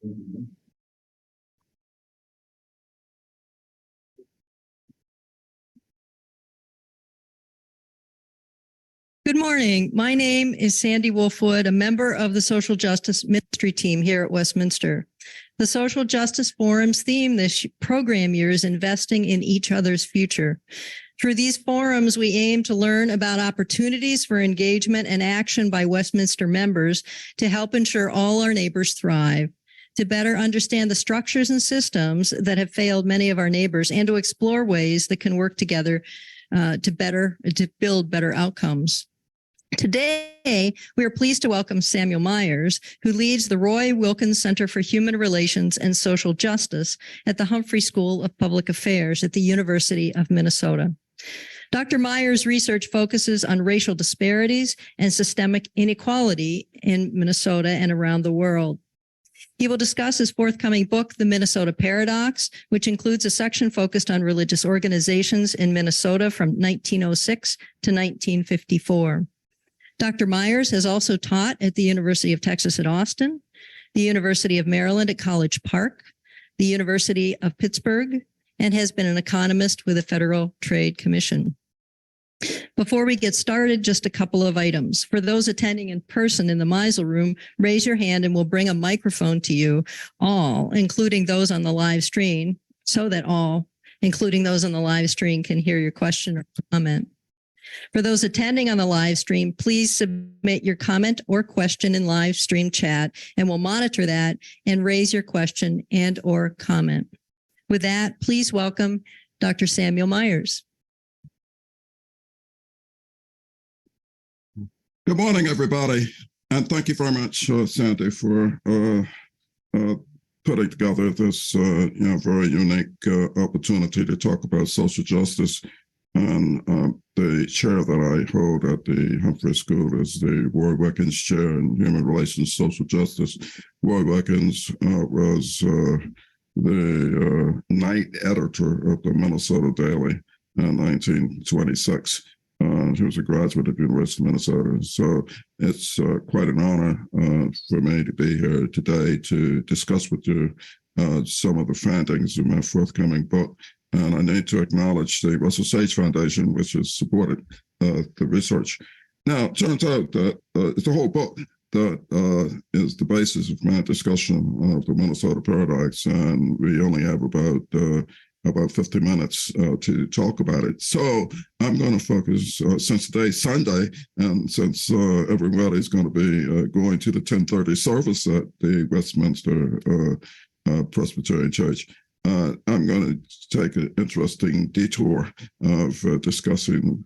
Good morning. My name is Sandy Wolfwood, a member of the Social Justice Ministry team here at Westminster. The Social Justice Forum's theme this program year is investing in each other's future. Through these forums, we aim to learn about opportunities for engagement and action by Westminster members to help ensure all our neighbors thrive, to better understand the structures and systems that have failed many of our neighbors, and to explore ways that can work together to build better outcomes. Today, we are pleased to welcome Samuel Myers, who leads the Roy Wilkins Center for Human Relations and Social Justice at the Humphrey School of Public Affairs at the University of Minnesota. Dr. Myers' research focuses on racial disparities and systemic inequality in Minnesota and around the world. He will discuss his forthcoming book, The Minnesota Paradox, which includes a section focused on religious organizations in Minnesota from 1906 to 1954. Dr. Myers has also taught at the University of Texas at Austin, the University of Maryland at College Park, the University of Pittsburgh, and has been an economist with the Federal Trade Commission. Before we get started, just a couple of items. For those attending in person in the Meisel room, raise your hand and we'll bring a microphone to you all, including those on the live stream, so that all, including those on the live stream, can hear your question or comment. For those attending on the live stream, please submit your comment or question in live stream chat, and we'll monitor that and raise your question and or comment. With that, please welcome Dr. Samuel Myers. Good morning, everybody, and thank you very much, Sandy, for putting together this very unique opportunity to talk about social justice. And the chair that I hold at the Humphrey School is the Roy Wilkins Chair in Human Relations, Social Justice. Roy Wilkins was the night editor of the Minnesota Daily in 1926. He was a graduate of the University of Minnesota. So it's quite an honor for me to be here today to discuss with you some of the findings of my forthcoming book. And I need to acknowledge the Russell Sage Foundation, which has supported the research. Now, it turns out that it's the whole book that is the basis of my discussion of the Minnesota Paradox, and we only have about 50 minutes to talk about it. So I'm going to focus, since today's Sunday, and since everybody's going to be going to the 10:30 service at the Westminster Presbyterian Church, I'm going to take an interesting detour of discussing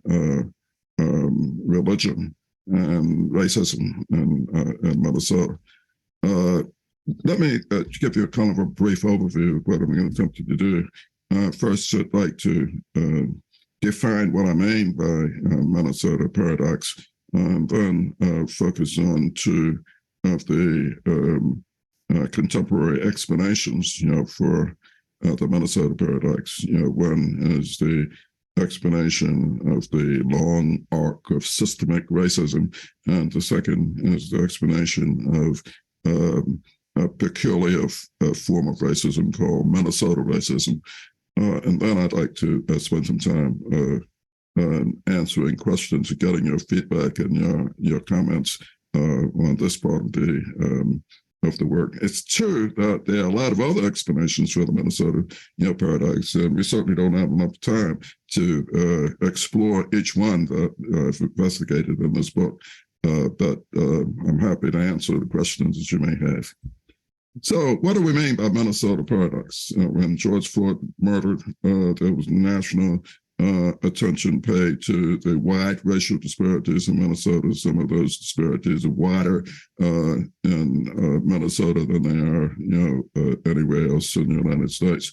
religion and racism in Minnesota. Let me give you a kind of a brief overview of what I'm going to attempt to do. First, I'd like to define what I mean by Minnesota Paradox, and then focus on two of the contemporary explanations, for the Minnesota Paradox. One is the explanation of the long arc of systemic racism, and the second is the explanation of a peculiar form of racism called Minnesota racism. And then I'd like to spend some time answering questions, getting your feedback and your comments on this part of the work. It's true that there are a lot of other explanations for the Minnesota paradox, and we certainly don't have enough time to explore each one that I've investigated in this book. But I'm happy to answer the questions that you may have. So what do we mean by Minnesota paradox? When George Floyd murdered, there was national attention paid to the wide racial disparities in Minnesota. Some of those disparities are wider in Minnesota than they are, anywhere else in the United States.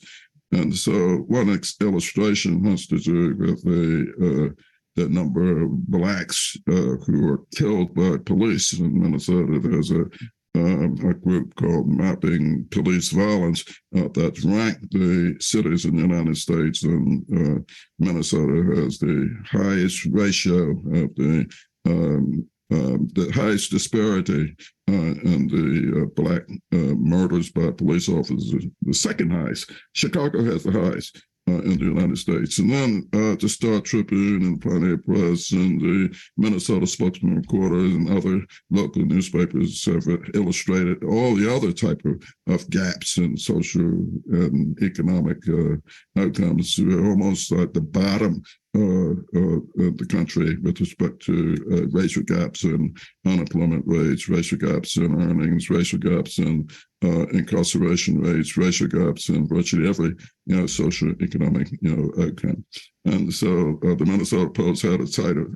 And so one illustration has to do with the number of blacks who are killed by police in Minnesota. There's a group called Mapping Police Violence that's ranked the cities in the United States, and Minnesota has the highest ratio of the the highest disparity in the black murders by police officers, the second highest. Chicago has the highest in the United States. And then the Star Tribune and Pioneer Press and the Minnesota Spokesman Recorder and other local newspapers have illustrated all the other type of gaps in social and economic outcomes. We're almost at the bottom of the country with respect to racial gaps in unemployment rates, racial gaps in earnings, racial gaps in incarceration rates, racial gaps in virtually every social economic outcome. And so the Minnesota Post had a title,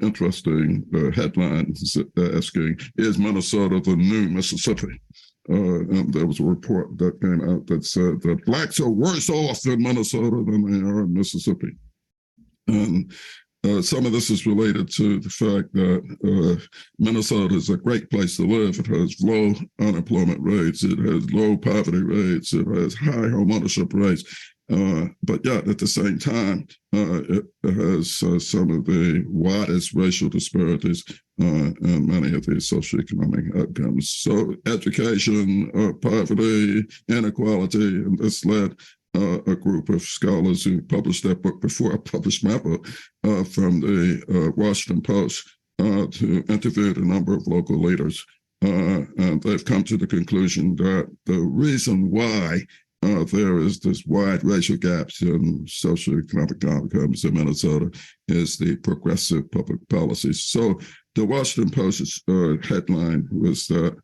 interesting headline asking, "Is Minnesota the new Mississippi?" And there was a report that came out that said that blacks are worse off in Minnesota than they are in Mississippi. And some of this is related to the fact that Minnesota is a great place to live. It has low unemployment rates. It has low poverty rates. It has high home ownership rates. But yet, at the same time, it has some of the widest racial disparities in many of these socioeconomic outcomes. So education, poverty, inequality, and this led a group of scholars who published that book before I published my book from the Washington Post to interview a number of local leaders. And they've come to the conclusion that the reason why there is this wide racial gaps in socioeconomic outcomes in Minnesota is the progressive public policies. So the Washington Post's headline was that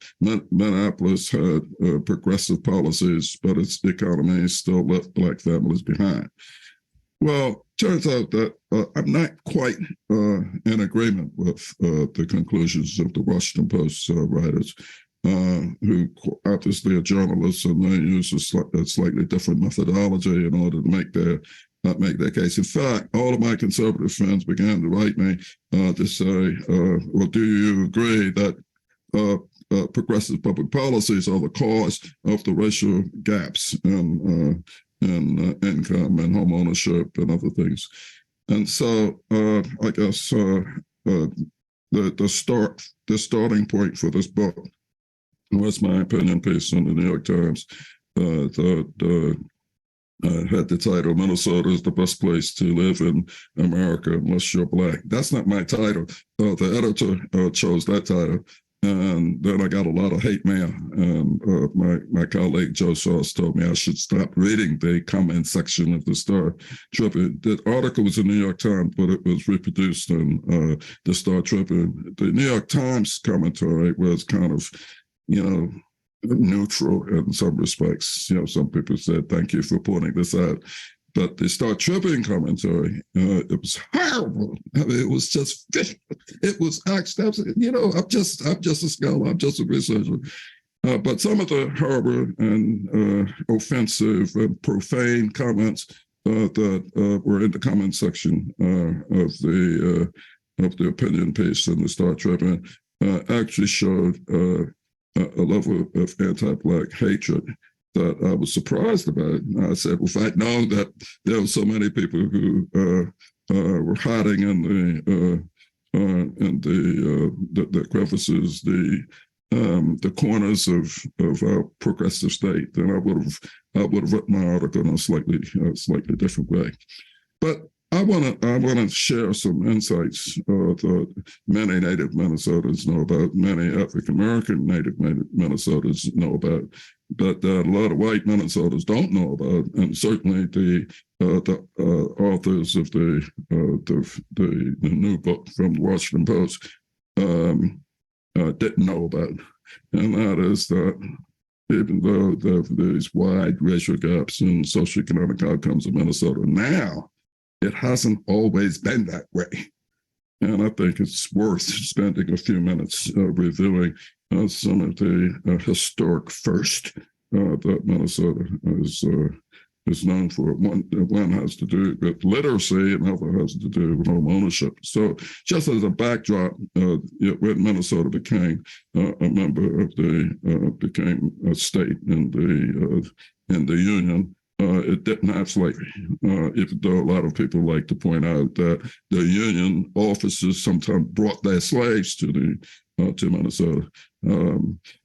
Minneapolis had progressive policies, but its economy still left black families behind. Well, turns out that I'm not quite in agreement with the conclusions of the Washington Post writers, who obviously are journalists, and they use a slightly different methodology in order to make their case. In fact, all of my conservative friends began to write me to say, well, do you agree that progressive public policies are the cause of the racial gaps in income and home ownership and other things? And so I guess the starting point for this book was my opinion piece in the New York Times that had the title, "Minnesota is the best place to live in America unless you're black." That's not my title. The editor chose that title. And then I got a lot of hate mail. And my colleague Joe Sauce told me I should stop reading the comment section of the Star Tribune. The article was in the New York Times, but it was reproduced in the Star Tribune. The New York Times commentary was kind of, neutral in some respects. Some people said, "Thank you for pointing this out." But the Star Tribune commentary, it was horrible. I mean, it was just, it was actually, I'm just a scholar, I'm just a researcher. But some of the horrible and offensive and profane comments that were in the comment section of the opinion piece in the Star Tribune actually showed a level of anti-black hatred that I was surprised about. And I said, well, if I'd known that there were so many people who were hiding in the crevices, the corners of our progressive state, then I would have written my article in a slightly different way. But I want to share some insights that many Native Minnesotans know about, many African American Native Minnesotans know about, but that a lot of white Minnesotans don't know about, and certainly the authors of the new book from the Washington Post didn't know about, and that is that even though there are these wide racial gaps in socioeconomic outcomes in Minnesota now, it hasn't always been that way. And I think it's worth spending a few minutes reviewing some of the historic first that Minnesota is known for. One has to do with literacy, and other has to do with home ownership. So just as a backdrop, when Minnesota became a member of became a state in the Union, it didn't have slavery, even though a lot of people like to point out that the Union officers sometimes brought their slaves to Minnesota.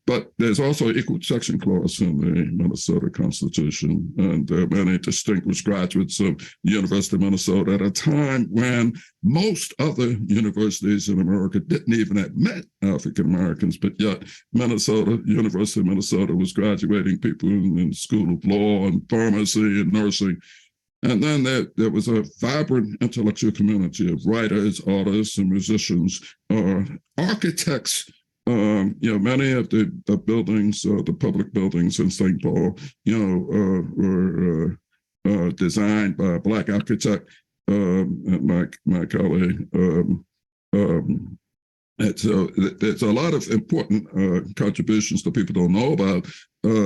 But there's also an equal protection clause in the Minnesota Constitution, and there are many distinguished graduates of the University of Minnesota at a time when most other universities in America didn't even admit African Americans, but yet University of Minnesota was graduating people in the School of Law and pharmacy and nursing. And then there was a vibrant intellectual community of writers, artists, and musicians, architects. Many of the buildings, the public buildings in St. Paul, were designed by a Black architect, my colleague. And so there's a lot of important contributions that people don't know about.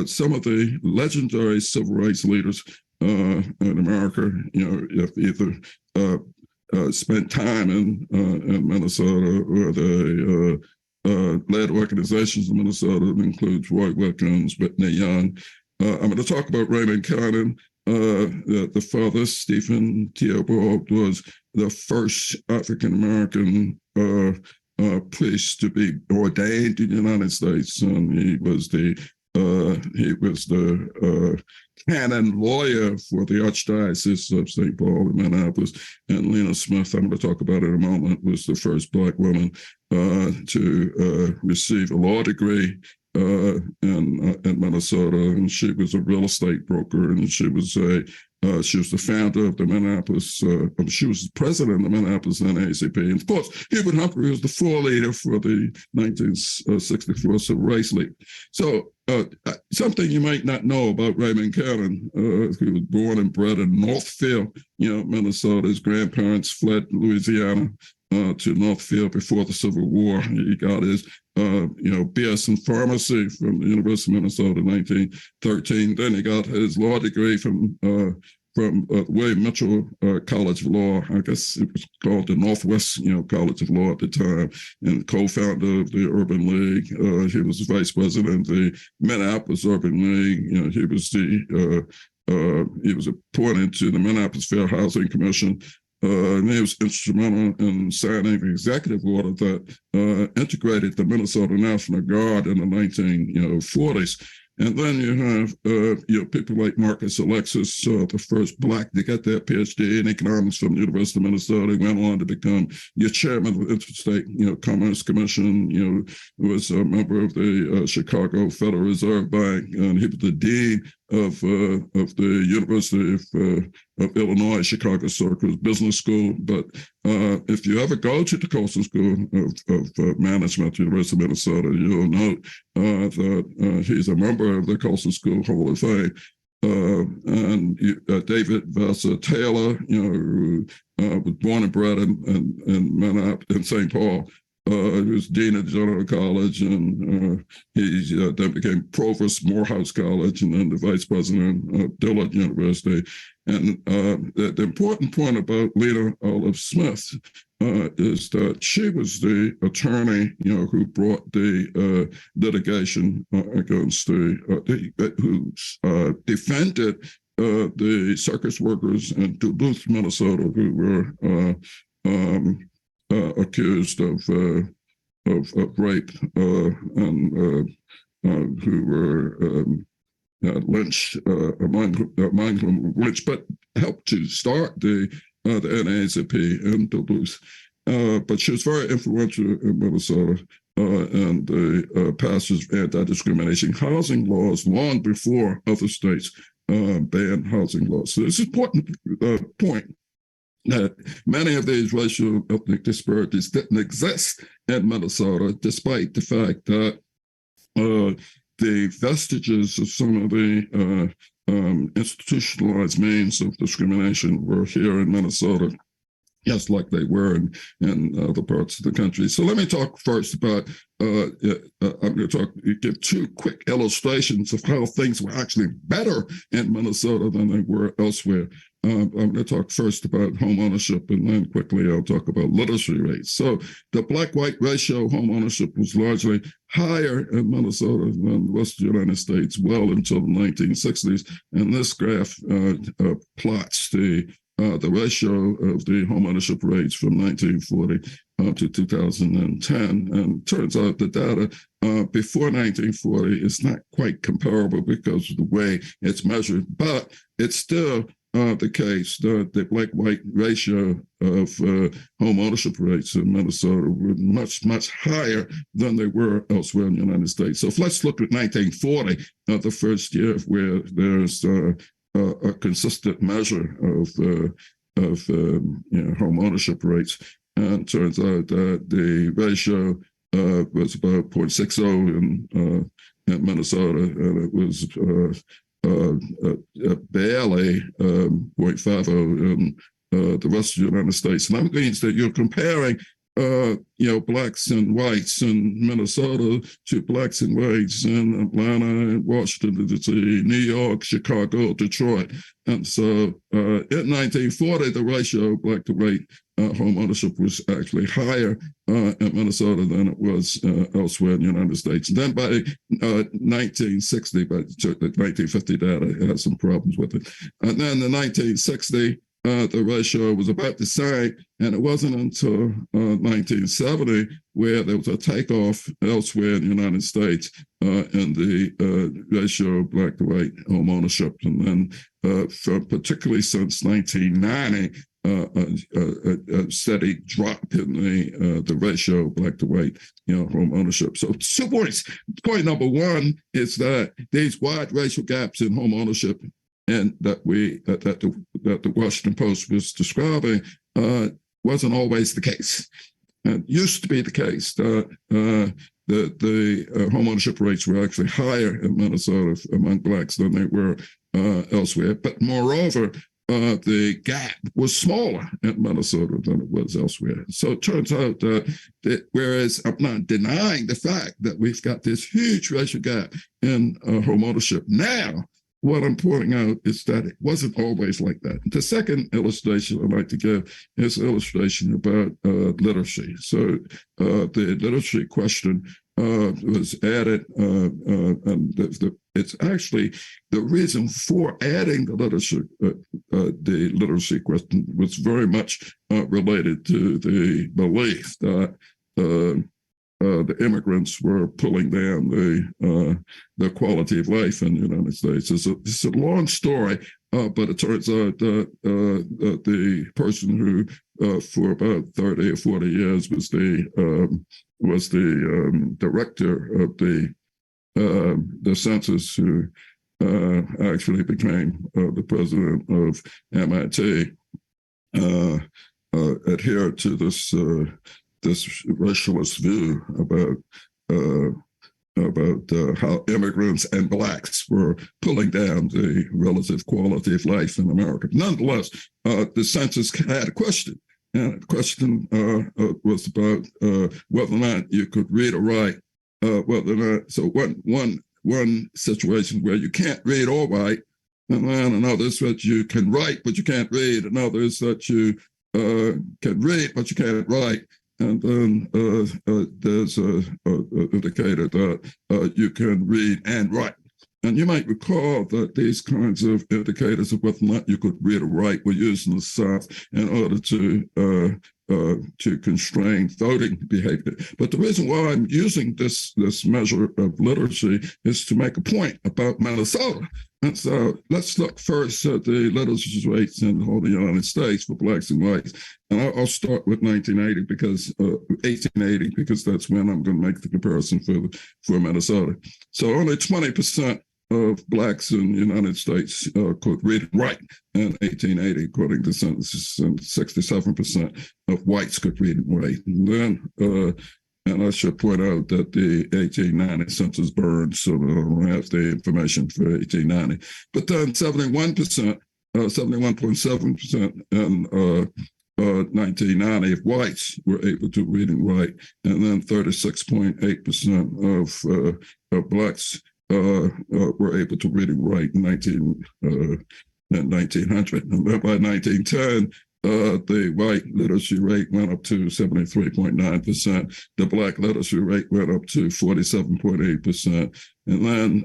Some of the legendary civil rights leaders in America, have either spent time in Minnesota, or they led organizations in Minnesota that includes Roy Wilkins, Whitney Young. I'm going to talk about Raymond Cannon. The father, Stephen Theobald, was the first African-American priest to be ordained in the United States, and he was the canon lawyer for the Archdiocese of St. Paul in Minneapolis. And Lena Smith, I'm going to talk about in a moment, was the first Black woman to receive a law degree in Minnesota, and she was a real estate broker, and she was the founder of the Minneapolis. She was the president of the Minneapolis NAACP, and of course, Humphrey was the floor leader for the 1964 Civil Rights League. So, something you might not know about Raymond Cannon, who was born and bred in Northfield, Minnesota. His grandparents fled Louisiana to Northfield before the Civil War. He got his BS in pharmacy from the University of Minnesota in 1913. Then he got his law degree from William Mitchell College of Law. I guess it was called the Northwest College of Law at the time, and co-founder of the Urban League. He was the vice president of the Minneapolis Urban League. He was appointed to the Minneapolis Fair Housing Commission. And he was instrumental in signing the executive order that integrated the Minnesota National Guard in the 1940s. And then you have people like Marcus Alexis, the first Black to get their PhD in economics from the University of Minnesota. He went on to become chairman of the Interstate Commerce Commission. Was a member of the Chicago Federal Reserve Bank, and he was the dean of the University of Illinois, Chicago Circus Business School. But if you ever go to the Colson School of Management at the University of Minnesota, you'll note that he's a member of the Colson School Hall of Fame. And David Vassar Taylor, who was born and bred in St. Paul. He was dean of General College, and he then became provost Morehouse College, and then the vice president of Dillard University. And the important point about Lena Olive Smith is that she was the attorney, who brought the litigation against who defended the circus workers in Duluth, Minnesota, who were accused of rape and who were lynched, among whom lynched, but helped to start the NAACP in Duluth. But she was very influential in Minnesota and the passage of anti-discrimination housing laws long before other states banned housing laws. So it's an important point that many of these racial ethnic disparities didn't exist in Minnesota, despite the fact that the vestiges of some of the institutionalized means of discrimination were here in Minnesota. just like they were in other parts of the country. So let me talk first about, I'm going to give two quick illustrations of how things were actually better in Minnesota than they were elsewhere. I'm going to talk first about home ownership, and then quickly I'll talk about literacy rates. So the black-white ratio home ownership was largely higher in Minnesota than the Western United States well until the 1960s. And this graph plots the ratio of the home ownership rates from 1940 to 2010. And it turns out the data before 1940 is not quite comparable because of the way it's measured, but it's still the case that the black-white ratio of home ownership rates in Minnesota were much, much higher than they were elsewhere in the United States. So if let's look at 1940, the first year where there's a consistent measure of home ownership rates, and it turns out that the ratio was about 0.60 in Minnesota, and it was barely 0.50 in the rest of the United States. And that means that you're comparing blacks and whites in Minnesota to blacks and whites in Atlanta and Washington, D.C., New York, Chicago, Detroit. And so in 1940, the ratio of black to white home ownership was actually higher in Minnesota than it was elsewhere in the United States. And then by 1960, by the 1950 data, it had some problems with it. And then in 1960, the ratio was about the same, and it wasn't until 1970 where there was a takeoff elsewhere in the United States in the ratio of black to white home ownership. And then particularly since 1990, a steady drop in the ratio of black to white home ownership. So 2 points. Point number one is that these wide racial gaps in home ownership and that the Washington Post was describing wasn't always the case. It used to be the case that the home ownership rates were actually higher in Minnesota among blacks than they were elsewhere. But moreover, the gap was smaller in Minnesota than it was elsewhere. So it turns out that whereas I'm not denying the fact that we've got this huge racial gap in home ownership now, what I'm pointing out is that it wasn't always like that. The second illustration I'd like to give is an illustration about literacy. So the literacy question was added, and it's actually the reason for adding the literacy question was very much related to the belief that the immigrants were pulling down the quality of life in the United States. It's a long story, but it turns out that the person who, for about 30 or 40 years, was the director of the census, who actually became the president of MIT, adhered to this racialist view about how immigrants and blacks were pulling down the relative quality of life in America. Nonetheless, the census had a question, and the question was about whether or not you could read or write, whether or not. So one situation where you can't read or write, and then another is that you can write but you can't read, another is that you can read but you can't write. And then there's an indicator that you can read and write. And you might recall that these kinds of indicators of whether or not you could read or write were used in the South in order to constrain voting behavior. But the reason why I'm using this measure of literacy is to make a point about Minnesota. And so let's look first at the literacy rates in the whole of the United States for blacks and whites. And I'll start with 1880 because that's when I'm going to make the comparison for Minnesota. So only 20% of blacks in the United States could read and write in 1880, according to the census, and 67% of whites could read and write. And then, and I should point out that the 1890 census burned, so I don't have the information for 1890. But then 71%, 71.7% 1990 of whites were able to read and write, and then 36.8% of blacks were able to read and write in 1900. And then by 1910, the white literacy rate went up to 73.9%. The black literacy rate went up to 47.8%. And then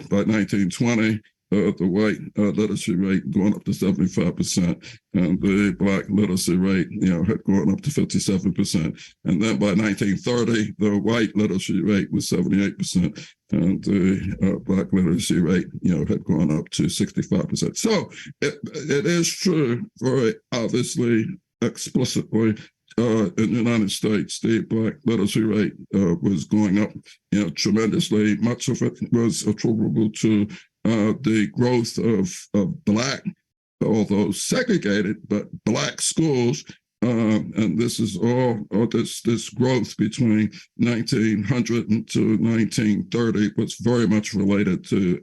by 1920, the white literacy rate going up to 75%, and the black literacy rate, had gone up to 57%. And then by 1930, the white literacy rate was 78%, and the black literacy rate, had gone up to 65%. So it is true, very obviously, explicitly, in the United States, the black literacy rate was going up, tremendously. Much of it was attributable to the growth of black, although segregated, but black schools. And this is all this growth between 1900 to 1930 was very much related to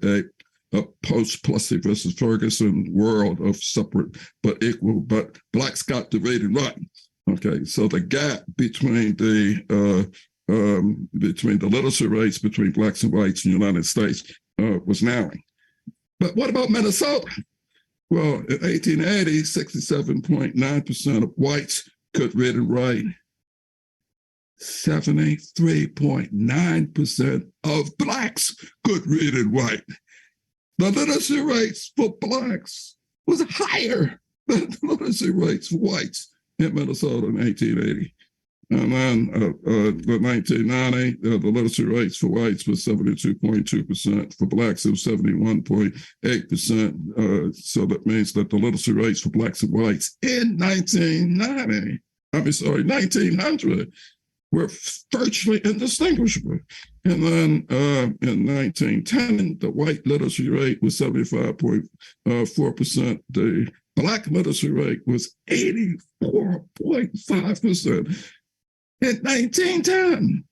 a post-Plessy versus Ferguson world of separate but equal, but blacks got to read and write. Okay, so the gap between the literacy rates between blacks and whites in the United States was narrowing. But what about Minnesota? Well, in 1880, 67.9% of whites could read and write. 73.9% of blacks could read and write. The literacy rates for blacks was higher than the literacy rates for whites in Minnesota in 1880. And then the 1990, the literacy rates for whites was 72.2%. For blacks, it was 71.8%. So that means that the literacy rates for blacks and whites in 1900 were virtually indistinguishable. And then in 1910, the white literacy rate was 75.4%. The black literacy rate was 84.5%. In 1910,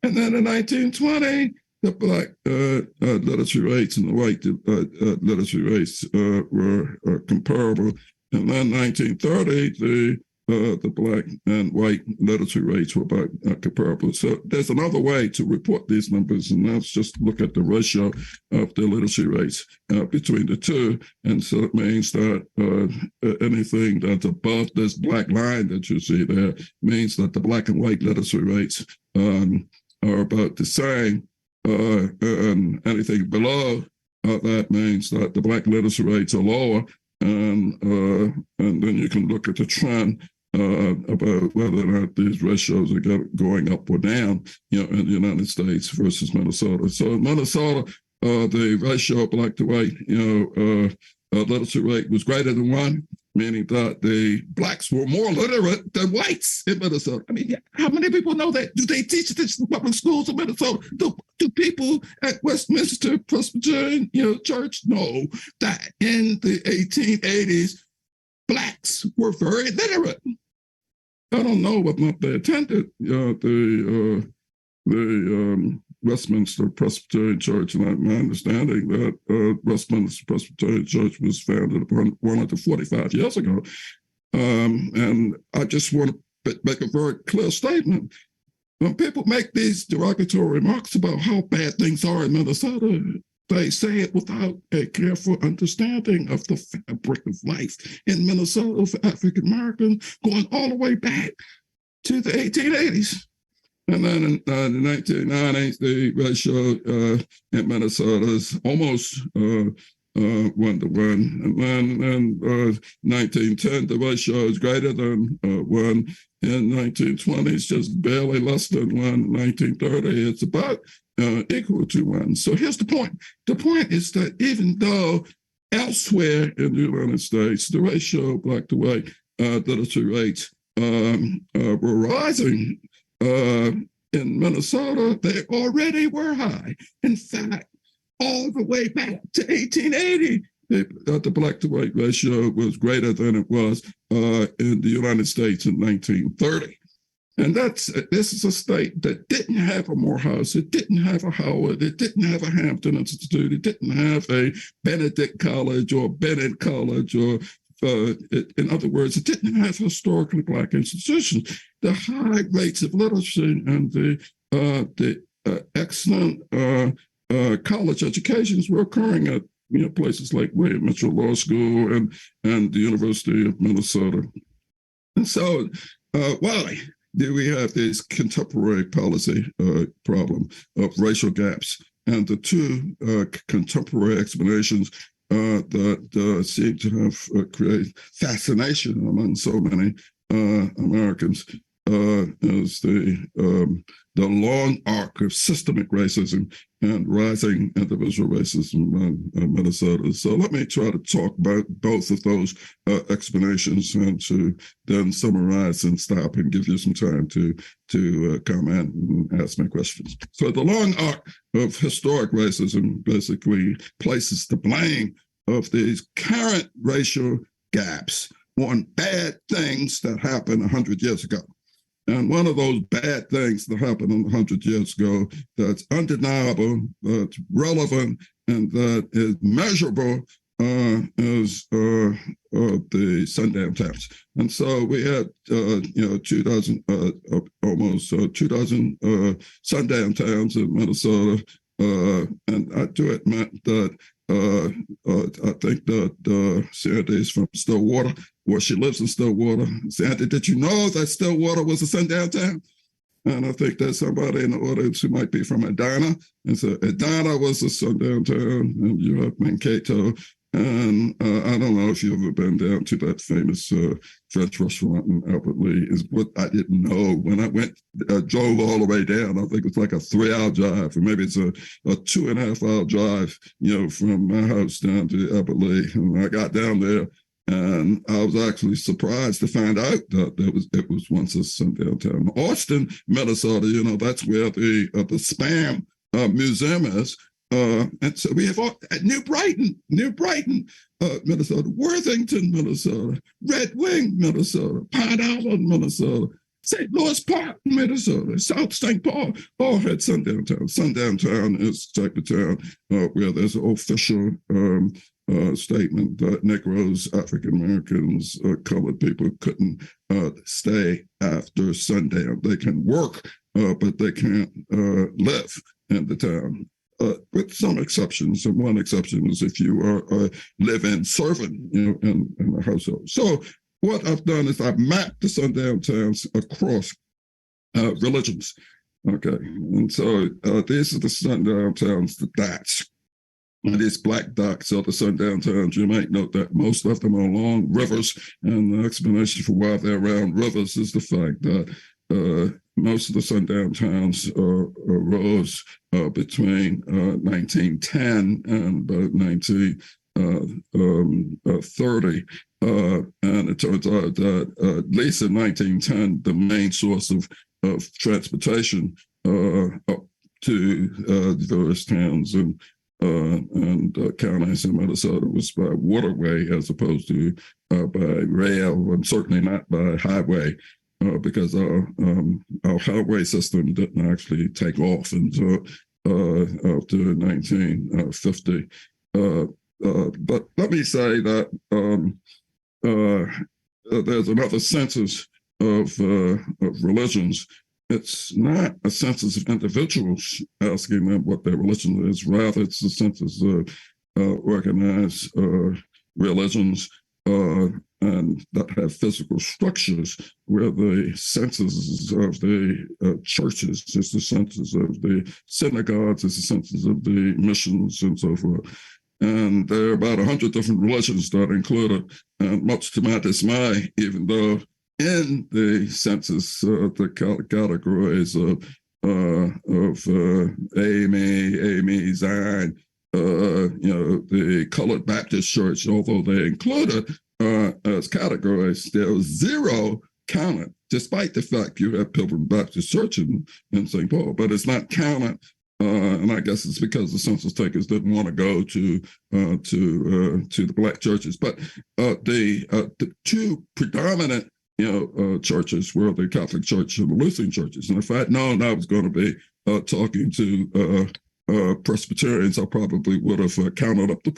and then in 1920, the black literacy rates and the white literacy rates were comparable. And then 1930, the black and white literacy rates were about comparable. So there's another way to report these numbers, and that's just look at the ratio of the literacy rates between the two. And so it means that anything that's above this black line that you see there means that the black and white literacy rates are about the same. And anything below that means that the black literacy rates are lower. And then you can look at the trend about whether or not these ratios are going up or down, in the United States versus Minnesota. So in Minnesota, the ratio of black to white, literacy rate was greater than 1, meaning that the blacks were more literate than whites in Minnesota. I mean, how many people know that? Do they teach this in public schools in Minnesota? Do people at Westminster Presbyterian, Church know that in the 1880s, blacks were very literate? I don't know whether or not they attended the Westminster Presbyterian Church, and my understanding that Westminster Presbyterian Church was founded upon 145 years ago. And I just want to make a very clear statement. When people make these derogatory remarks about how bad things are in Minnesota, they say it without a careful understanding of the fabric of life in Minnesota for African Americans, going all the way back to the 1880s. And then in the 1990s, the ratio in Minnesota is almost 1 to 1. And then in 1910, the ratio is greater than 1. In 1920, it's just barely less than 1. In 1930, it's about equal to 1. So here's the point. The point is that even though elsewhere in the United States, the ratio of black to white literacy rates were rising, in Minnesota, they already were high. In fact, all the way back to 1880, the black to white ratio was greater than it was in the United States in 1930. And this is a state that didn't have a Morehouse, it didn't have a Howard, it didn't have a Hampton Institute, it didn't have a Benedict College or Bennett College or in other words, it didn't have historically Black institutions. The high rates of literacy and the excellent college educations were occurring at places like William Mitchell Law School and the University of Minnesota. And so, why do we have this contemporary policy problem of racial gaps? And the two contemporary explanations that seem to have created fascination among so many Americans is the long arc of systemic racism and rising individual racism in Minnesota. So let me try to talk about both of those explanations and to then summarize and stop and give you some time to comment and ask me questions. So the long arc of historic racism basically places the blame of these current racial gaps on bad things that happened 100 years ago. And one of those bad things that happened 100 years ago that's undeniable, that's relevant, and that is measurable is the sundown towns. And so we had, 2,000, almost 2,000 sundown towns in Minnesota. And I do admit that I think that Sandy is from Stillwater, where she lives in Stillwater. Sandy, did you know that Stillwater was a sundown town? And I think there's somebody in the audience who might be from Edina. And so Edina was a sundown town, and you have Mankato. And I don't know if you've ever been down to that famous French restaurant in Albert Lee. Is what I didn't know when I went, drove all the way down. I think it's like a 3-hour drive, or maybe it's a 2.5-hour drive, from my house down to Albert Lee. And I got down there, and I was actually surprised to find out that it was once a sundown town. Austin, Minnesota, that's where the Spam Museum is. And so we have New Brighton, Minnesota, Worthington, Minnesota, Red Wing, Minnesota, Pine Island, Minnesota, St. Louis Park, Minnesota, South St. Paul, all had sundown towns. Sundown town is the type of town where there's an official statement that Negroes, African Americans, colored people couldn't stay after sundown. They can work, but they can't live in the town. With some exceptions, and one exception is if you are a live-in servant, in the household. So what I've done is I've mapped the sundown towns across religions. Okay, and so these are the sundown towns, the dots. And these black dots are the sundown towns. You might note that most of them are along rivers, and the explanation for why they're around rivers is the fact that most of the sundown towns arose between 1910 and about 1930. And it turns out that at least in 1910, the main source of transportation up to the various towns and counties in Minnesota was by waterway as opposed to by rail, and certainly not by highway. Because our highway system didn't actually take off until after 1950. But let me say that there's another census of religions. It's not a census of individuals asking them what their religion is. Rather, it's a census of organized religions and that have physical structures, where the census of the churches is the census of the synagogues, is the census of the missions, and so forth. And there are about 100 different religions that are included. And much to my dismay, even though in the census, the categories of AME, Zion, the Colored Baptist Church, although they included as categories, there was zero counted, despite the fact you have Pilgrim Baptist Church in St. Paul, but it's not counted. And I guess it's because the census takers didn't want to go to the black churches. But the two predominant churches were the Catholic Church and the Lutheran churches. And if I'd known I was going to be talking to Presbyterians, I probably would have counted up the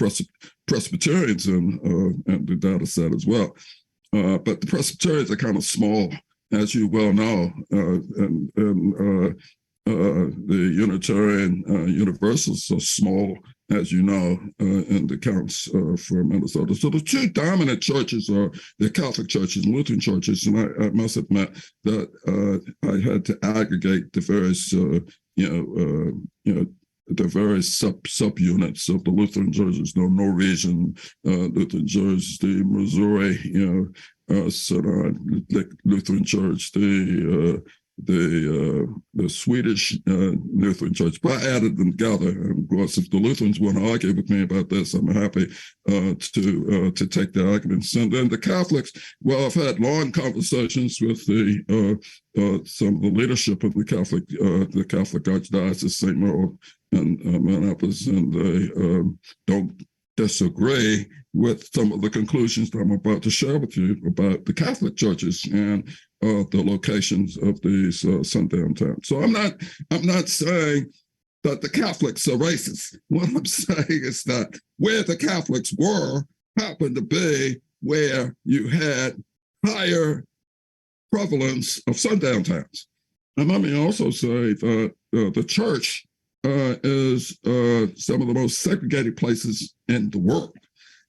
Presbyterians in the data set as well. But the Presbyterians are kind of small, as you well know, and the Unitarian Universalists are small, as you know, in the counts for Minnesota. So the two dominant churches are the Catholic churches and Lutheran churches, and I must admit that I had to aggregate the various, the various subunits of the Lutheran churches, the Norwegian Lutheran Church, the Missouri, Synod Lutheran Church, the Swedish Lutheran Church. But I added them together. And of course, if the Lutherans want to argue with me about this, I'm happy to take the arguments. And then the Catholics, well, I've had long conversations with some of the leadership of the Catholic Archdiocese of St. Maryland and Minneapolis, and they don't disagree with some of the conclusions that I'm about to share with you about the Catholic churches and the locations of these sundown towns. So I'm not saying that the Catholics are racist. What I'm saying is that where the Catholics were happened to be where you had higher prevalence of sundown towns. And let me also say that the church is some of the most segregated places in the world,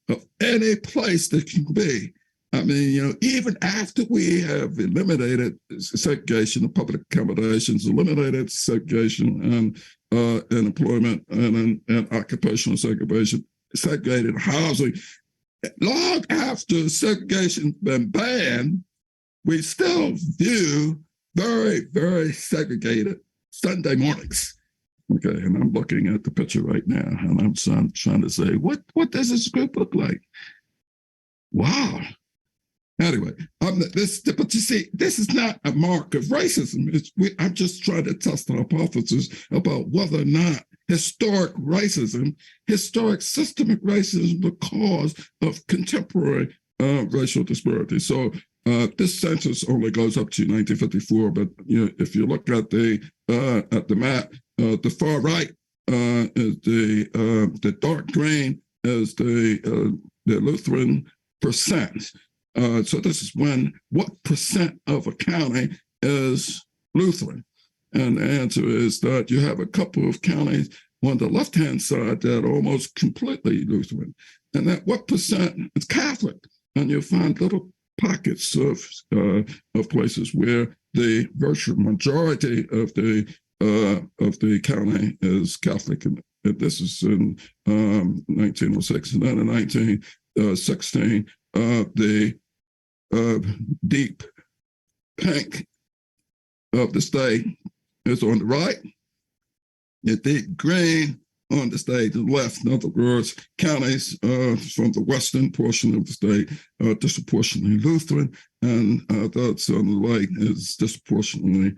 of any place that can be. I mean, even after we have eliminated segregation of public accommodations, eliminated segregation and employment and occupational segregation, segregated housing, long after segregation been banned, we still view very, very segregated Sunday mornings. Okay, and I'm looking at the picture right now, and I'm trying to say, what does this group look like? Wow. Anyway, but you see, this is not a mark of racism. I'm just trying to test the hypothesis about whether or not historic systemic racism, the cause of contemporary racial disparity. So this census only goes up to 1954, but if you look at the map, the far right is the dark green is the Lutheran percent. So this is what percent of a county is Lutheran? And the answer is that you have a couple of counties on the left-hand side that are almost completely Lutheran. And that what percent is Catholic? And you'll find little pockets of places where the virtual majority of the county is Catholic. And this is in 1906. And then in 1916, the deep pink of the state is on the right, the deep green on the state to the left. In other words, counties from the western portion of the state are disproportionately Lutheran, and that's on the right is disproportionately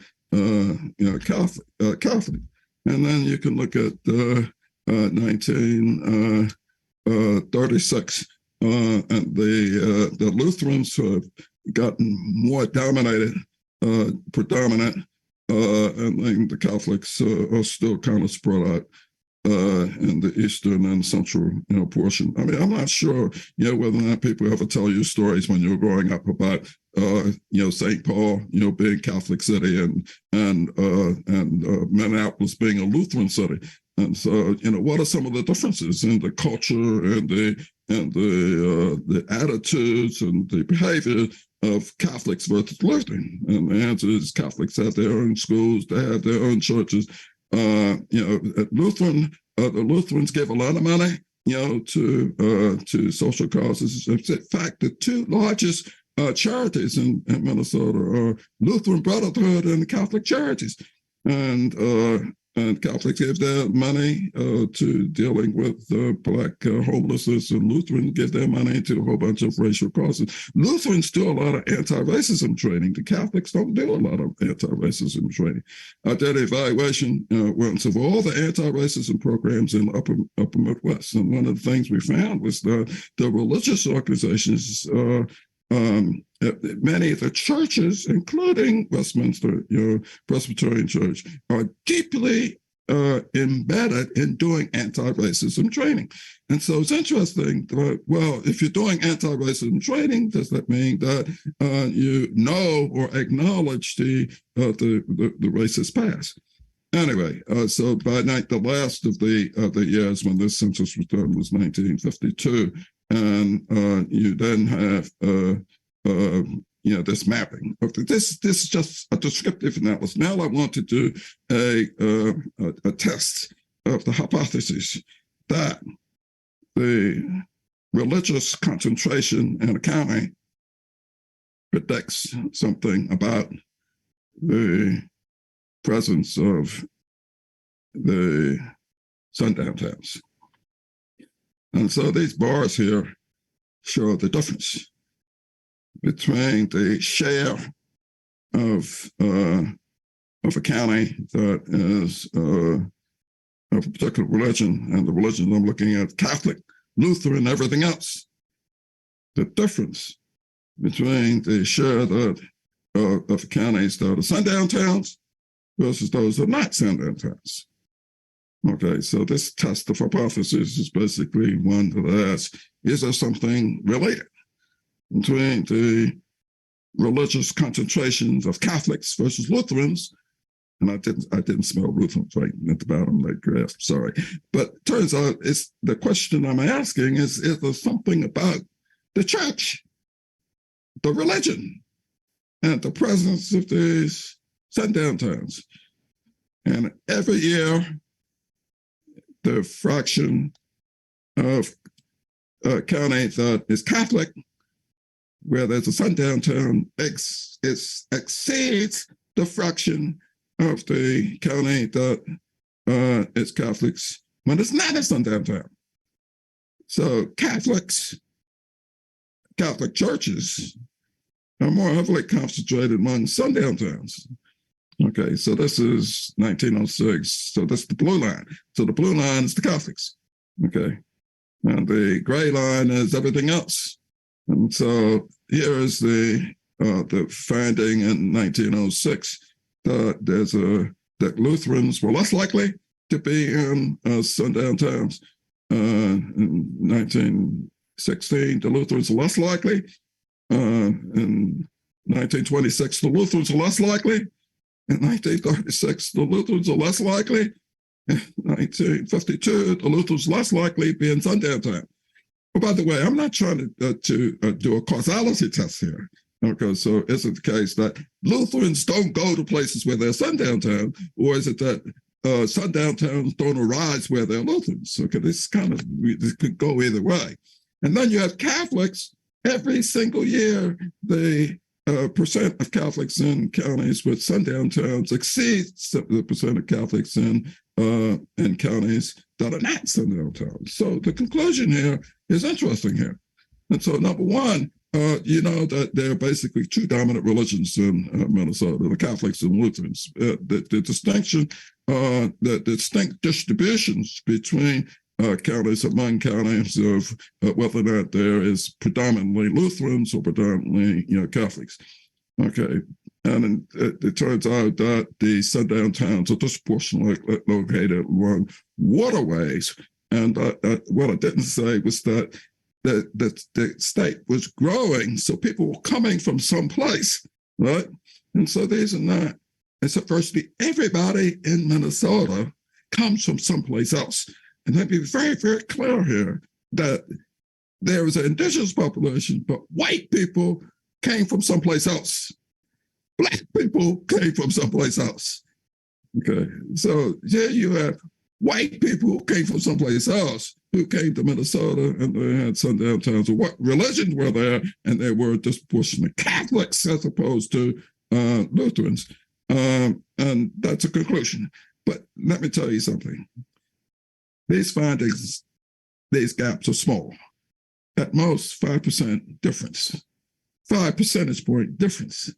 Catholic. And then you can look at 1936. And the Lutherans have gotten more predominant, and then the Catholics are still kind of spread out in the eastern and central portion. I mean, I'm not sure whether or not people ever tell you stories when you were growing up about St. Paul being Catholic city and Minneapolis being a Lutheran city. And so, what are some of the differences in the culture and the attitudes and the behavior of Catholics versus Lutheran? And the answer is Catholics have their own schools, they have their own churches. The Lutherans give a lot of money, to social causes. In fact, the two largest charities in Minnesota are Lutheran Brotherhood and Catholic Charities. And Catholics give their money to dealing with Black homelessness, and Lutherans give their money to a whole bunch of racial causes. Lutherans do a lot of anti-racism training. The Catholics don't do a lot of anti-racism training. I did an evaluation once of all the anti-racism programs in the upper Midwest, and one of the things we found was that the religious organizations many of the churches, including Westminster, Presbyterian Church, are deeply embedded in doing anti-racism training. And so it's interesting that, well, if you're doing anti-racism training, does that mean that you know or acknowledge the racist past? Anyway, so by the last of the years when this census was done was 1952, and you then have this mapping. This is just a descriptive analysis. Now I want to do a test of the hypothesis that the religious concentration in a county predicts something about the presence of the sundown towns. And so these bars here show the difference between the share of a county that is of a particular religion and the religion I'm looking at, Catholic, Lutheran, everything else. The difference between the share that of counties that are sundown towns versus those that are not sundown towns. Okay, so this test of hypothesis is basically one that asks, is there something related between the religious concentrations of Catholics versus Lutherans? And I didn't smell Lutherans right at the bottom of that graph, sorry. But it turns out it's the question I'm asking is there something about the church, the religion, and the presence of these sundown towns? And every year, the fraction of county that is Catholic, where there's a sundown town, exceeds the fraction of the county that is Catholics when it's not a sundown town. So Catholic churches are more heavily concentrated among sundown towns. Okay, so this is 1906. So that's the blue line. So the blue line is the Catholics. Okay, and the gray line is everything else. And so here is the finding in 1906 that that Lutherans were less likely to be in sundown towns. In 1916, the Lutherans are less likely. In 1926, the Lutherans are less likely. In 1936, the Lutherans are less likely. In 1952, the Lutherans are less likely to be in sundown town. Oh, by the way, I'm not trying to do a causality test here. Okay, so is it the case that Lutherans don't go to places where they're sundown town, or is it that sundown towns don't arise where they're Lutherans? Okay, this could go either way. And then you have Catholics. Every single year, the percent of Catholics in counties with sundown towns exceeds the percent of Catholics in counties that are not sundown towns. So the conclusion here is interesting here. And so number one, you know that there are basically two dominant religions in Minnesota, the Catholics and Lutherans. The distinction, the distinct distributions between counties among counties of whether or not there is predominantly Lutherans or predominantly Catholics. Okay, and it turns out that the sundown towns are disproportionately located along waterways. And what I didn't say was that the state was growing, so people were coming from someplace, right? And so these are not, it's virtually everybody in Minnesota comes from someplace else. And let me be very, very clear here that there is an indigenous population, but white people came from someplace else. Black people came from someplace else. Okay, so here you have white people who came from someplace else who came to Minnesota, and they had sundown towns. So what religions were there? And they were disproportionately Catholics as opposed to Lutherans. And that's a conclusion. But let me tell you something. These findings, these gaps are small. At most, 5% difference, 5 percentage point difference.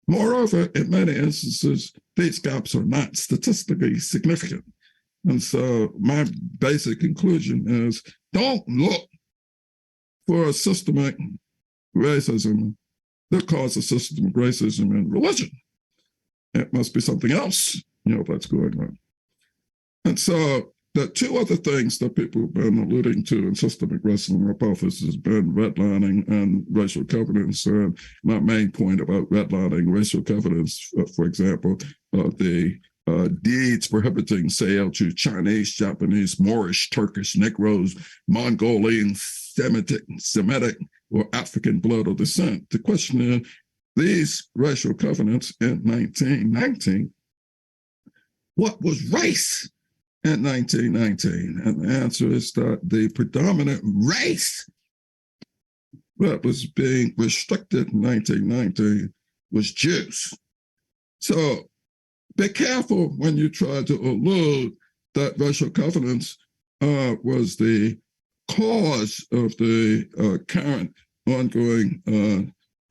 Moreover, in many instances, these gaps are not statistically significant. And so my basic conclusion is don't look for a systemic racism that causes systemic racism in religion. It must be something else, that's going on. And so the two other things that people have been alluding to in systemic racism hypothesis has been redlining and racial covenants. And my main point about redlining racial covenants, for example, the deeds prohibiting sale to Chinese, Japanese, Moorish, Turkish, Negroes, Mongolian, Semitic, or African blood or descent. The question is, these racial covenants in 1919, what was race in 1919? And the answer is that the predominant race that was being restricted in 1919 was Jews. So be careful when you try to allude that racial covenants was the cause of the current ongoing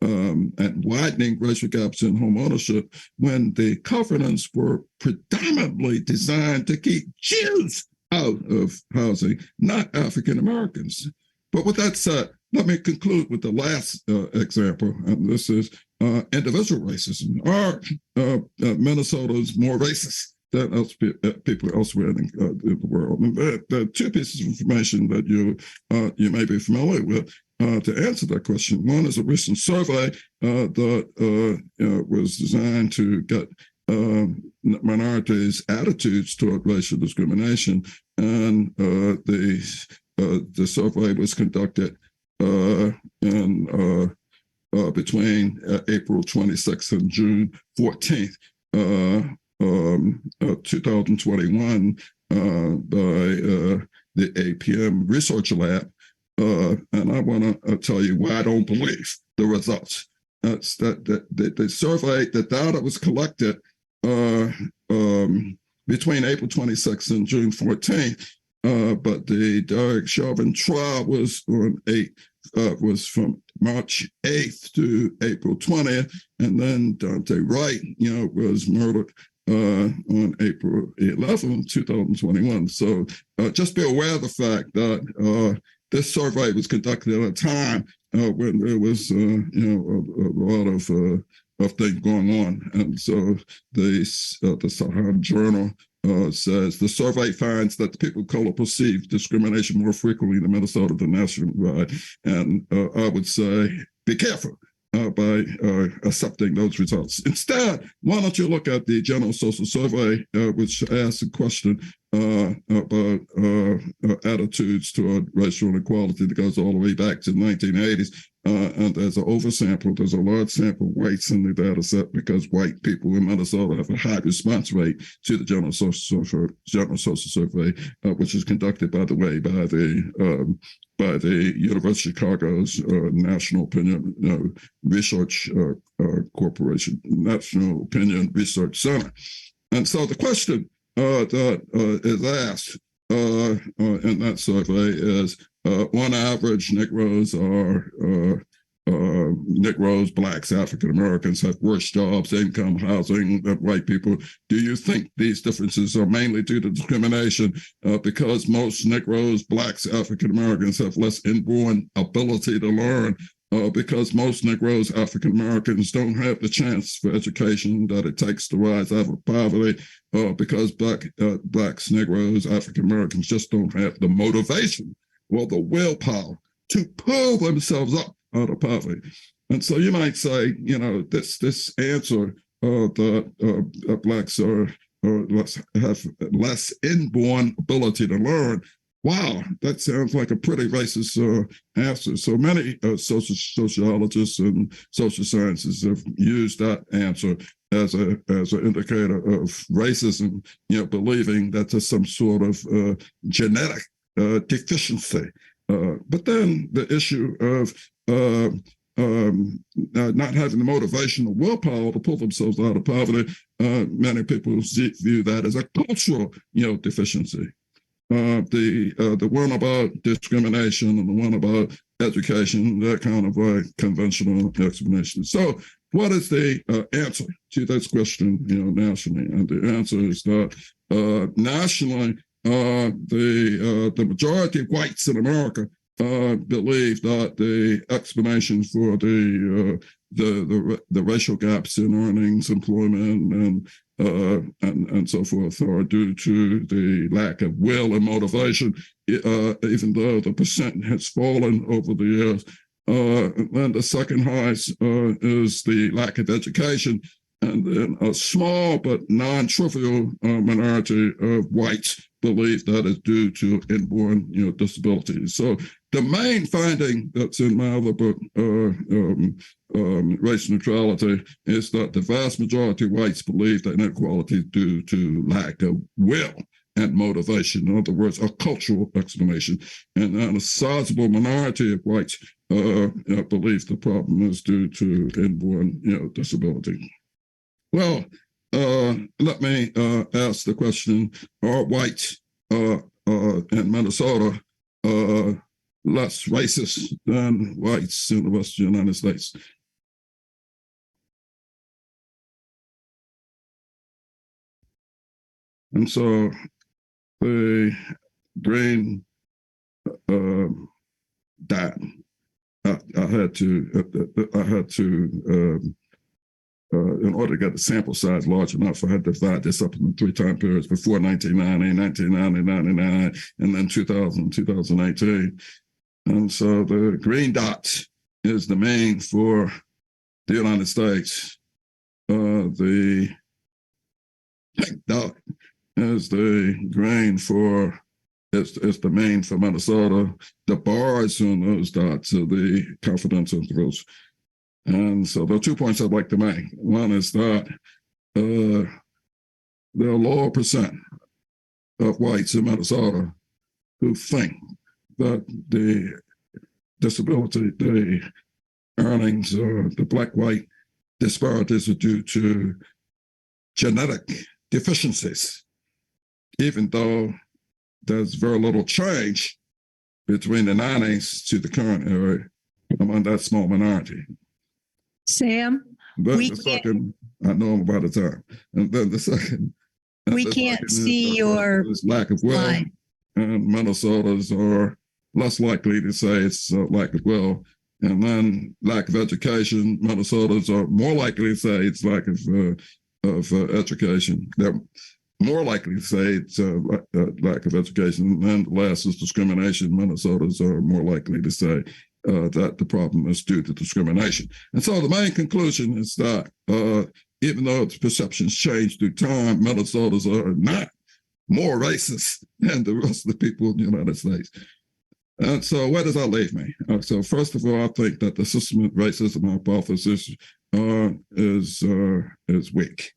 and widening racial gaps in home ownership, when the covenants were predominantly designed to keep Jews out of housing, not African Americans. But with that said, let me conclude with the last example, and this is individual racism. Are Minnesotans more racist than people elsewhere in the world? And there are two pieces of information that you may be familiar with to answer that question. One is a recent survey that was designed to get minorities' attitudes toward racial discrimination, and the survey was conducted between April 26th and June 14th, 2021, by the APM Research Lab. And I want to tell you why I don't believe the results. It's that the survey, the data was collected between April 26th and June 14th, but the Derek Chauvin trial was was from March 8th to April 20th, and then Dante Wright, was murdered on April 11th, 2021. So just be aware of the fact that this survey was conducted at a time when there was, a lot of things going on, and so the Sahara Journal says the survey finds that the people of color perceive discrimination more frequently in Minnesota than nationwide. And I would say, be careful by accepting those results. Instead, why don't you look at the General Social Survey, which asks a question about attitudes toward racial inequality that goes all the way back to the 1980s. And there's a large sample of whites in the data set, because white people in Minnesota have a high response rate to the General Social Survey, which is conducted, by the way, by the University of Chicago's National Opinion Research Corporation, National Opinion Research Center. And so the question that is asked in that survey is, on average, Negroes, Blacks, African Americans have worse jobs, income, housing than white people. Do you think these differences are mainly due to discrimination because most Negroes, Blacks, African Americans have less inborn ability to learn? Because most Negroes, African Americans don't have the chance for education that it takes to rise out of poverty, because Blacks, Negroes, African Americans just don't have the motivation or the willpower to pull themselves up out of poverty. And so you might say, this answer that Blacks have less inborn ability to learn. Wow, that sounds like a pretty racist answer. So many sociologists and social sciences have used that answer as an indicator of racism, believing that there's some sort of genetic deficiency. But then the issue of not having the motivation or willpower to pull themselves out of poverty, many people view that as a cultural, deficiency. The one about discrimination and the one about education, that kind of a conventional explanation. So what is the answer to this question, nationally? And the answer is that nationally, the majority of whites in America believe that the explanation for the racial gaps in earnings, employment, and and so forth, or due to the lack of will and motivation, even though the percent has fallen over the years. And the second highest is the lack of education, and then a small but non-trivial minority of whites believe that is due to inborn disabilities. So the main finding that's in my other book, Race Neutrality, is that the vast majority of whites believe that inequality is due to lack of will and motivation. In other words, a cultural explanation. And a sizable minority of whites believe the problem is due to inborn disability. Well, let me ask the question, are whites in Minnesota less racist than whites in the Western United States? And so the green dot, I had to in order to get the sample size large enough, I had to divide this up into 3 time periods before 1990, 1990, 1999, and then 2000, 2018. And so the green dot is the mean for the United States. The pink dot is the green for, is the mean for Minnesota. The bars on those dots are the confidence intervals. And so there are 2 points I'd like to make. One is that there are a lower percent of whites in Minnesota who think that the disability, the earnings, or the black-white disparities are due to genetic deficiencies, even though there's very little change between the 90s to the current era among that small minority. Sam, But the second, I know I'm about the time. And then the second, we can't see your lack of will. line. And Minnesotans are less likely to say it's lack of will. And then lack of education, Minnesotans are more likely to say it's lack of education. They're more likely to say it's lack of education. And the last is discrimination. Minnesotans are more likely to say that the problem is due to discrimination. And so the main conclusion is that even though its perceptions change through time, Minnesotans are not more racist than the rest of the people in the United States. And so where does that leave me? So first of all, I think that the systemic racism hypothesis is weak.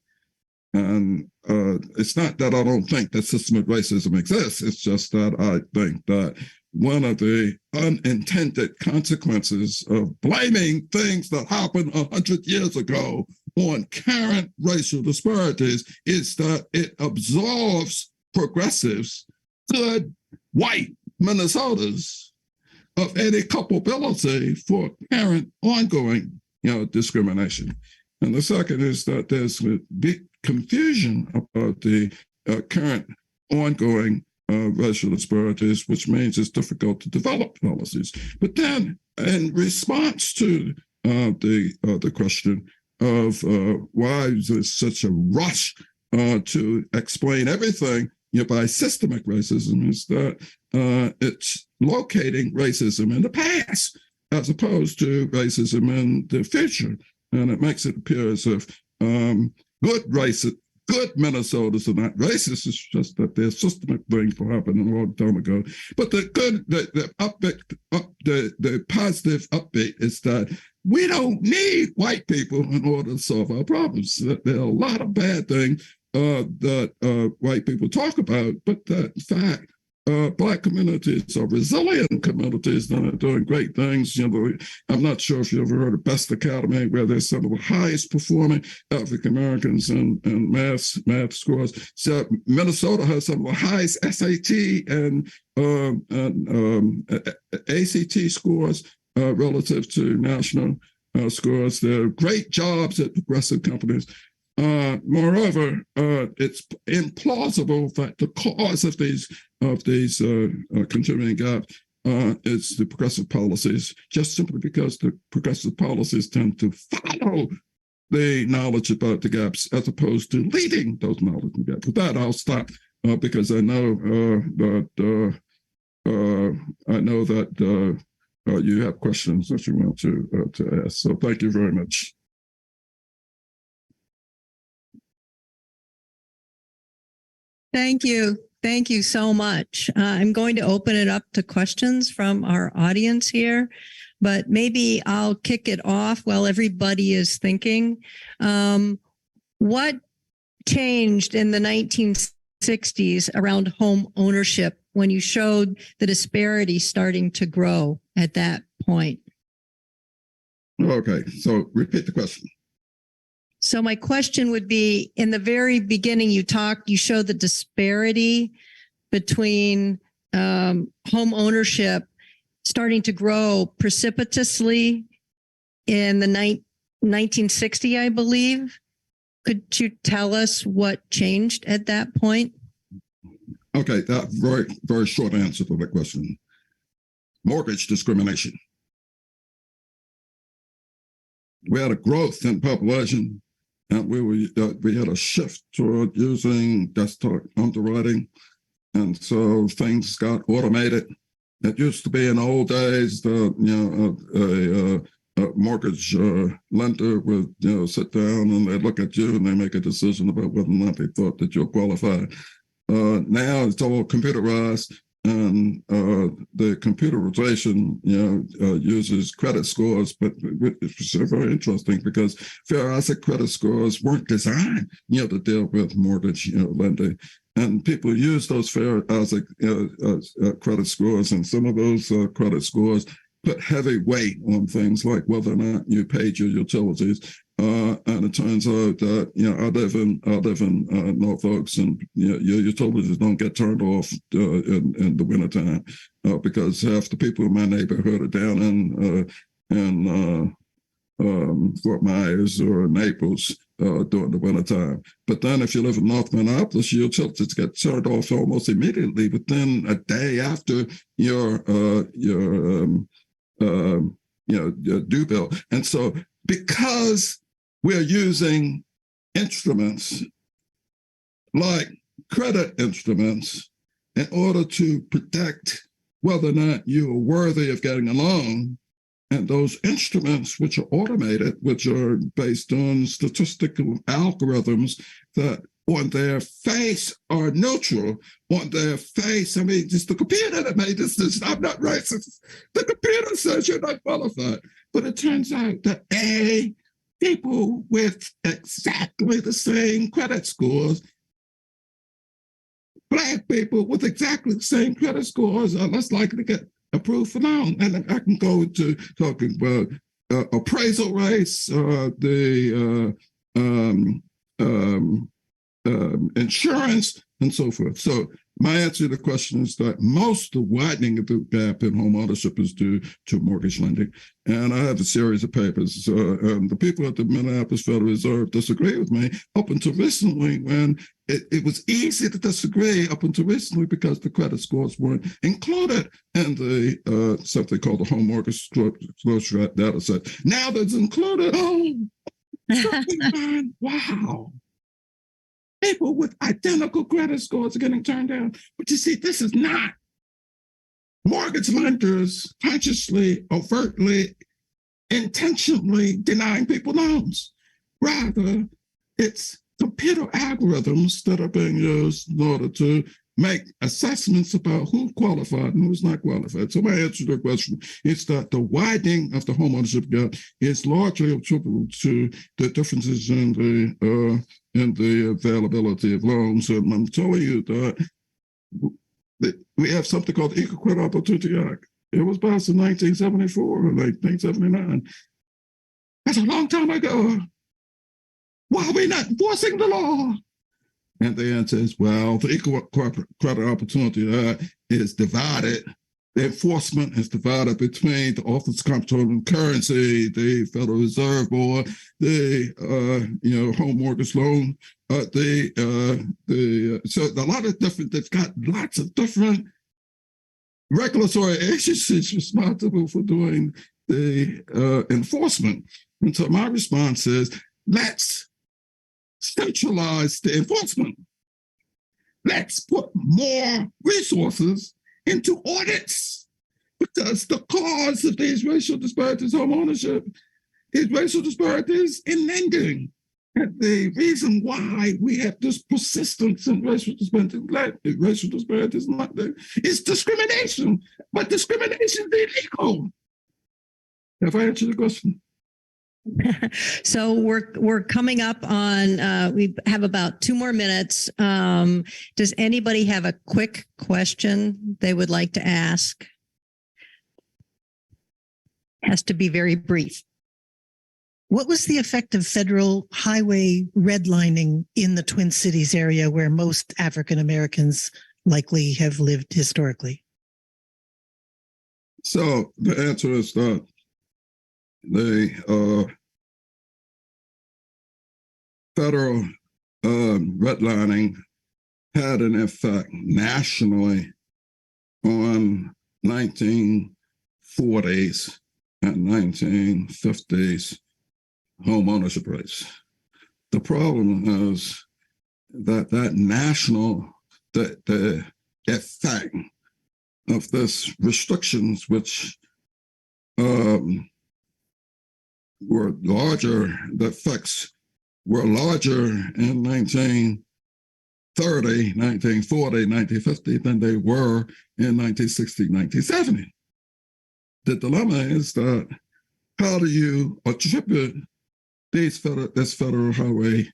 And it's not that I don't think that systemic racism exists. It's just that I think that one of the unintended consequences of blaming things that happened 100 years ago on current racial disparities is that it absolves progressives, good white Minnesotans, of any culpability for current ongoing discrimination. And the second is that there's a big confusion about the current ongoing racial disparities, which means it's difficult to develop policies. But then, in response to the question of why there's such a rush to explain everything by systemic racism, is that it's locating racism in the past as opposed to racism in the future, and it makes it appear as if good Minnesotans are not racist. It's just that their systemic things will happen a long time ago. But the positive upbeat is that we don't need white people in order to solve our problems. There are a lot of bad things that white people talk about, but that in fact, Black communities are resilient communities that are doing great things. I'm not sure if you ever heard of Best Academy, where there's some of the highest performing African Americans in math scores. So Minnesota has some of the highest SAT and ACT scores relative to national scores. There are great jobs at progressive companies. Moreover, it's implausible that the cause of these contributing gaps is the progressive policies, just simply because the progressive policies tend to follow the knowledge about the gaps as opposed to leading those knowledge gaps. With that, I'll stop because I know that you have questions that you want to ask. So thank you very much. Thank you. Thank you so much. I'm going to open it up to questions from our audience here, but maybe I'll kick it off while everybody is thinking. What changed in the 1960s around home ownership when you showed the disparity starting to grow at that point? Okay, so repeat the question. So my question would be, in the very beginning, you showed the disparity between home ownership starting to grow precipitously in the 1960, I believe. Could you tell us what changed at that point? Okay, that very, very short answer to that question. Mortgage discrimination. We had a growth in population, and we had a shift toward using desktop underwriting, and so things got automated. It used to be in the old days that a mortgage lender would sit down and they look at you and they make a decision about whether or not they thought that you're qualified. Now it's all computerized, and the computerization uses credit scores, but it's very interesting because fair asset credit scores weren't designed to deal with mortgage lending, and people use those fair asset credit scores, and some of those credit scores put heavy weight on things like whether or not you paid your utilities. And it turns out that I live in Norfolk, and your utilities don't get turned off in the wintertime because half the people in my neighborhood are down in Fort Myers or Naples during the wintertime. But then if you live in North Minneapolis, your utilities get turned off almost immediately within a day after your due bill. And so because we're using instruments like credit instruments in order to predict whether or not you are worthy of getting a loan, and those instruments, which are automated, which are based on statistical algorithms that on their face are neutral, on their face, I mean, it's the computer that made this decision. I'm not racist. The computer says you're not qualified. But it turns out that people with exactly the same credit scores, Black people with exactly the same credit scores are less likely to get approved for loan. And I can go to talking about appraisal rates, the insurance, and so forth. So my answer to the question is that most of the widening of the gap in home ownership is due to mortgage lending. And I have a series of papers. And the people at the Minneapolis Federal Reserve disagree with me up until recently, when it was easy to disagree up until recently because the credit scores weren't included in the something called the home mortgage disclosure data set. Now that's included. Oh, wow. People with identical credit scores are getting turned down. But you see, this is not mortgage lenders consciously, overtly, intentionally denying people loans. Rather, it's computer algorithms that are being used in order to make assessments about who's qualified and who's not qualified. So my answer to the question is that the widening of the homeownership gap is largely attributable to the differences in the availability of loans. And I'm telling you that we have something called the Equal Credit Opportunity Act. It was passed in 1974 or 1979. That's a long time ago. Why are we not enforcing the law? And the answer is, well, the Equal Credit Opportunity Act is divided. The enforcement is divided between the Office of Comptroller of Currency, the Federal Reserve Board, the home mortgage loan, so a lot of different. They've got lots of different regulatory agencies responsible for doing the enforcement. And so my response is, let's centralize the enforcement. Let's put more resources into audits, because the cause of these racial disparities, home ownership, is racial disparities in lending. And the reason why we have this persistence in racial disparities is discrimination, but discrimination is illegal. Have I answered the question? So we're coming up on, we have about 2 more minutes. Does anybody have a quick question they would like to ask? Has to be very brief. What was the effect of federal highway redlining in the Twin Cities area where most African Americans likely have lived historically? So the answer is that the federal redlining had an effect nationally on 1940s and 1950s home ownership rates. The problem is that national, the effect of this restrictions, which were larger, the effects were larger in 1930, 1940, 1950 than they were in 1960, 1970. The dilemma is that how do you attribute this federal highway,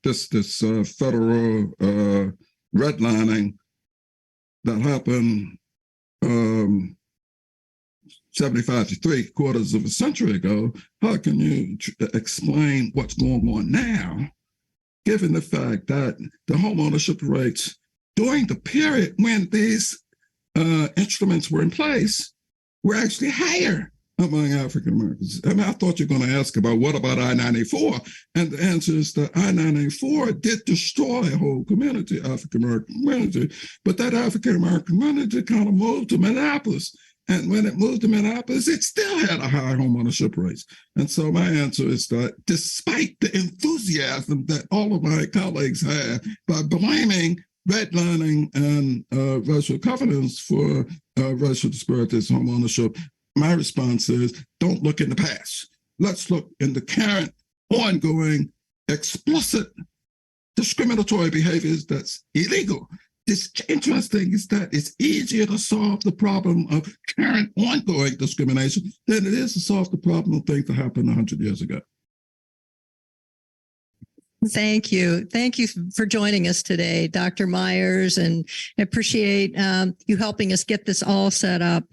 this federal redlining that happened 75 to 3/4 of a century ago? How can you explain what's going on now, given the fact that the home ownership rates during the period when these instruments were in place were actually higher among African Americans? I mean, I thought you were going to ask about what about I-94? And the answer is that I-94 did destroy a whole community, African American community, but that African American community kind of moved to Minneapolis. And when it moved to Minneapolis, it still had a high home ownership rate. And so my answer is that despite the enthusiasm that all of my colleagues had by blaming redlining and racial covenants for racial disparities in home ownership, my response is don't look in the past. Let's look in the current, ongoing, explicit discriminatory behaviors that's illegal. It's interesting is that it's easier to solve the problem of current ongoing discrimination than it is to solve the problem of things that happened 100 years ago. Thank you. Thank you for joining us today, Dr. Myers, and I appreciate you helping us get this all set up.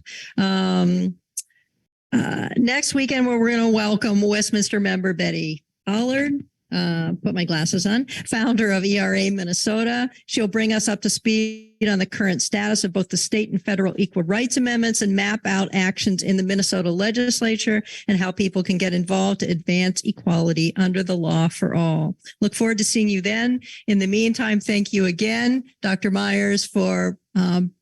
Next weekend, we're going to welcome Westminster member Betty Allard. Put my glasses on, founder of ERA Minnesota. She'll bring us up to speed on the current status of both the state and federal equal rights amendments and map out actions in the Minnesota legislature and how people can get involved to advance equality under the law for all. Look forward to seeing you then. In the meantime, thank you again, Dr. Myers, for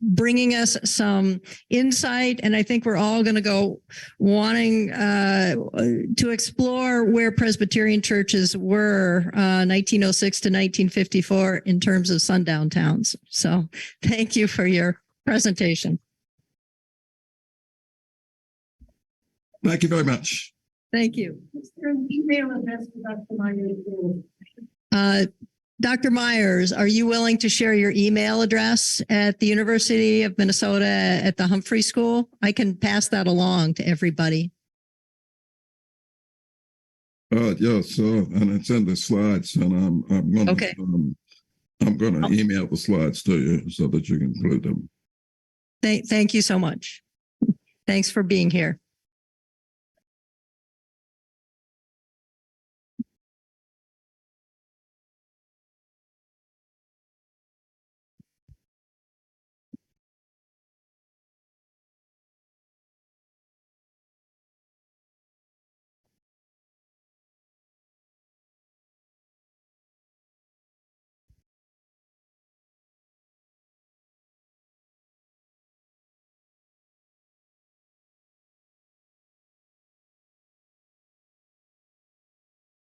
bringing us some insight. And I think we're all going to go wanting to explore where Presbyterian churches were 1906 to 1954 in terms of sundown towns. So thank you for your presentation. Thank you very much. Thank you. Is there an email address for Dr. Myers? Dr. Myers, are you willing to share your email address at the University of Minnesota at the Humphrey School? I can pass that along to everybody. Yes, and it's in the slides, and I'm going to Okay. I'm going to email the slides to you so that you can include them. Thank you so much. Thanks for being here.